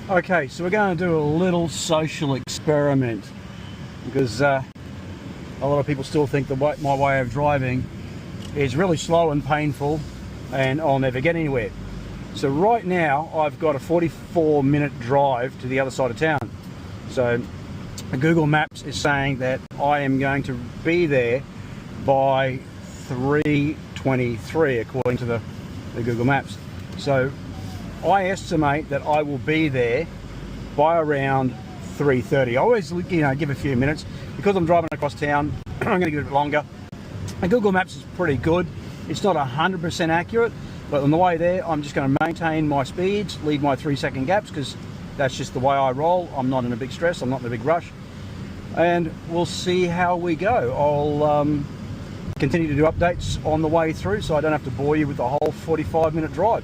Okay, so we're going to do a little social experiment because a lot of people still think my way of driving is really slow and painful and I'll never get anywhere. So right now I've got a 44-minute drive to the other side of town. So Google Maps is saying that I am going to be there by 3:23 according to the Google Maps. So I estimate that I will be there by around 3:30. I always, give a few minutes because I'm driving across town. I'm going to give it a bit longer. And Google Maps is pretty good. It's not 100% accurate, but on the way there, I'm just going to maintain my speeds, leave my 3-second gaps because that's just the way I roll. I'm not in a big stress. I'm not in a big rush, and we'll see how we go. I'll continue to do updates on the way through, so I don't have to bore you with the whole 45-minute drive.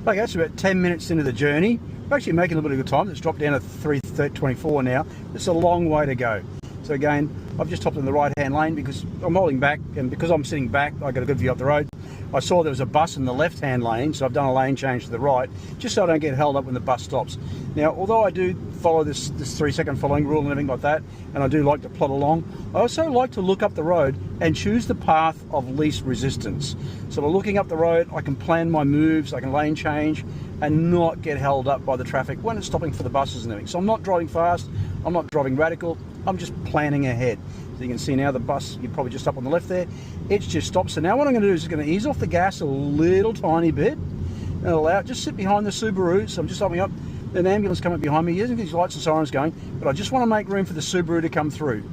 Okay, it's about 10 minutes into the journey. We're actually making a little bit of good time. It's dropped down to 3:24 now. It's a long way to go. So again, I've just hopped in the right-hand lane because I'm holding back, and because I'm sitting back, I got a good view up the road. I saw there was a bus in the left-hand lane, so I've done a lane change to the right, just so I don't get held up when the bus stops. Now, although I do follow this 3-second following rule and everything like that, and I do like to plod along, I also like to look up the road and choose the path of least resistance. So by looking up the road, I can plan my moves, I can lane change, and not get held up by the traffic when it's stopping for the buses and everything. So I'm not driving fast, I'm not driving radical, I'm just planning ahead. So you can see now the bus, you're probably just up on the left there, it's just stopped. So now what I'm going to do is going to ease off the gas a little tiny bit and allow it, just sit behind the Subaru. So I'm just stopping up, an ambulance coming behind me, using these lights and sirens going, but I just want to make room for the Subaru to come through.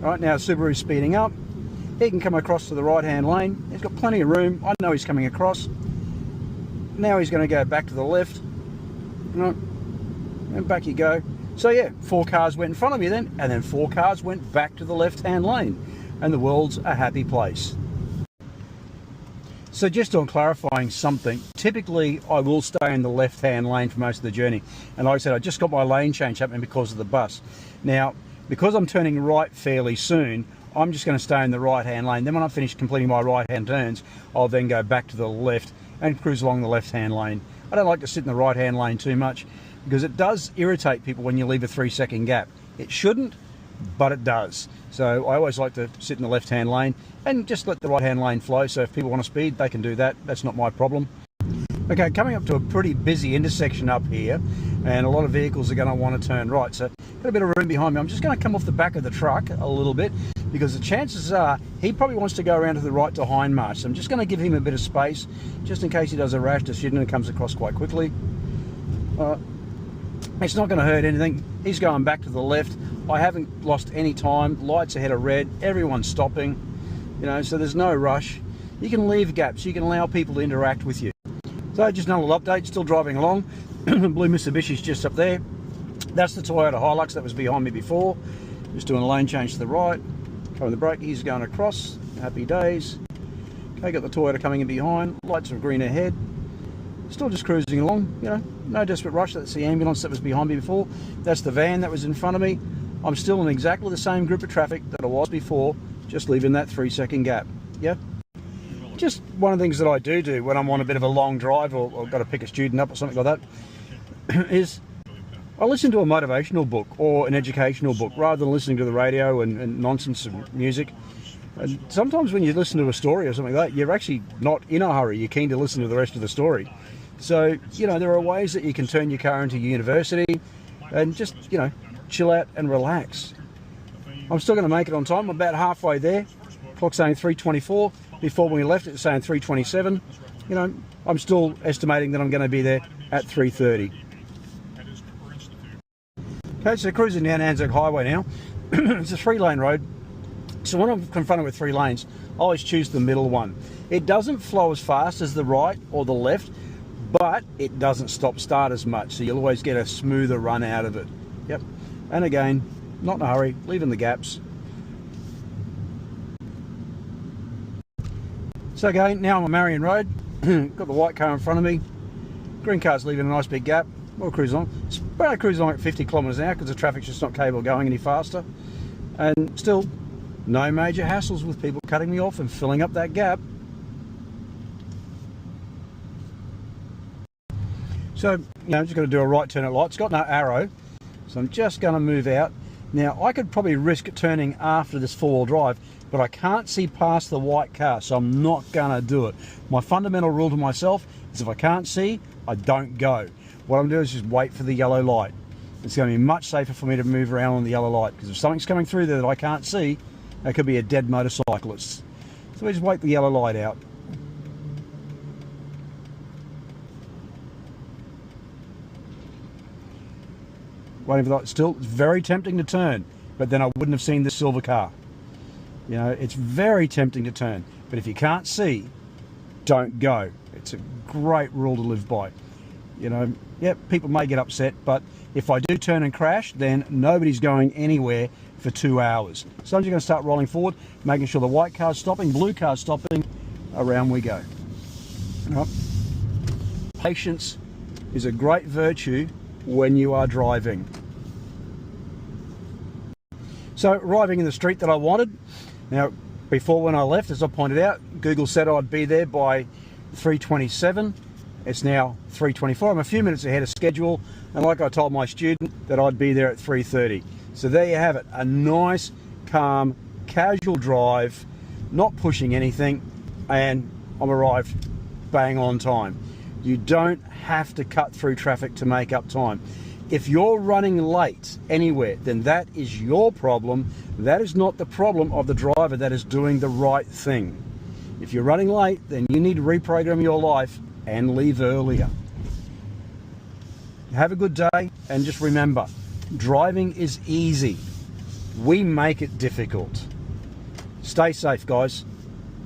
All right, now Subaru's speeding up, he can come across to the right hand lane, he's got plenty of room, I know he's coming across. Now he's going to go back to the left, right, and back you go. So yeah, 4 cars went in front of me then, and then 4 cars went back to the left-hand lane, and the world's a happy place. So just on clarifying something, typically I will stay in the left-hand lane for most of the journey. And like I said, I just got my lane change happening because of the bus. Now, because I'm turning right fairly soon, I'm just going to stay in the right-hand lane. Then when I'm finished completing my right-hand turns, I'll then go back to the left and cruise along the left-hand lane. I don't like to sit in the right-hand lane too much, because it does irritate people when you leave a 3-second gap. It shouldn't, but it does. So I always like to sit in the left-hand lane and just let the right-hand lane flow. So if people want to speed, they can do that. That's not my problem. Okay, coming up to a pretty busy intersection up here, and a lot of vehicles are going to want to turn right. So got a bit of room behind me. I'm just going to come off the back of the truck a little bit, because the chances are he probably wants to go around to the right to Hindmarsh. So I'm just going to give him a bit of space, just in case he does a rash decision and comes across quite quickly. It's not going to hurt anything. He's going back to the left. I haven't lost any time. Lights ahead are red. Everyone's stopping. So there's no rush. You can leave gaps. You can allow people to interact with you. So just another little update. Still driving along. The blue Mitsubishi's just up there. That's the Toyota Hilux that was behind me before. Just doing a lane change to the right. Covering the brake. He's going across. Happy days. Okay, got the Toyota coming in behind. Lights are green ahead. Still just cruising along, no desperate rush. That's the ambulance that was behind me before. That's the van that was in front of me. I'm still in exactly the same group of traffic that I was before, just leaving that 3-second gap. Yeah. Just one of the things that I do when I'm on a bit of a long drive, or I've got to pick a student up or something like that, is I listen to a motivational book or an educational book rather than listening to the radio and nonsense and music. And sometimes when you listen to a story or something like that, you're actually not in a hurry. You're keen to listen to the rest of the story. So, there are ways that you can turn your car into university and just, chill out and relax. I'm still going to make it on time. I'm about halfway there. Clock's saying 3:24. Before when we left, it was saying 3:27. I'm still estimating that I'm going to be there at 3:30. Okay, so cruising down Anzac Highway now. It's a 3-lane road. So when I'm confronted with 3 lanes, I always choose the middle one. It doesn't flow as fast as the right or the left, but it doesn't stop-start as much, so you'll always get a smoother run out of it. Yep. And again, not in a hurry, leaving the gaps. So again, now I'm on Marion Road. Got the white car in front of me. Green car's leaving a nice big gap. We'll cruise along. It's about cruise along at 50 kilometres an hour because the traffic's just not capable of going any faster. And still, no major hassles with people cutting me off and filling up So, I'm just going to do a right turn at light. It's got no arrow, so I'm just going to move out. Now, I could probably risk turning after this four-wheel drive, but I can't see past the white car, so I'm not going to do it. My fundamental rule to myself is if I can't see, I don't go. What I'm going to do is just wait for the yellow light. It's going to be much safer for me to move around on the yellow light, because if something's coming through there that I can't see, that could be a dead motorcyclist. So we just wait the yellow light out. Waiting for the light. Still, it's very tempting to turn, but then I wouldn't have seen this silver car. It's very tempting to turn, but if you can't see, don't go. It's a great rule to live by. People may get upset, but if I do turn and crash, then nobody's going anywhere for 2 hours. So I'm just going to start rolling forward, making sure the white car's stopping, blue car's stopping, around we go. Right. Patience is a great virtue when you are driving. So arriving in the street that I wanted. Now, before when I left, as I pointed out, Google said I'd be there by 3:27. It's now 3:24. I'm a few minutes ahead of schedule, and like I told my student that I'd be there at 3:30. So there you have it, a nice, calm, casual drive, not pushing anything, and I'm arrived bang on time. You don't have to cut through traffic to make up time. If you're running late anywhere, then that is your problem. That is not the problem of the driver that is doing the right thing. If you're running late, then you need to reprogram your life and leave earlier. Have a good day, and just remember, driving is easy. We make it difficult. Stay safe, guys.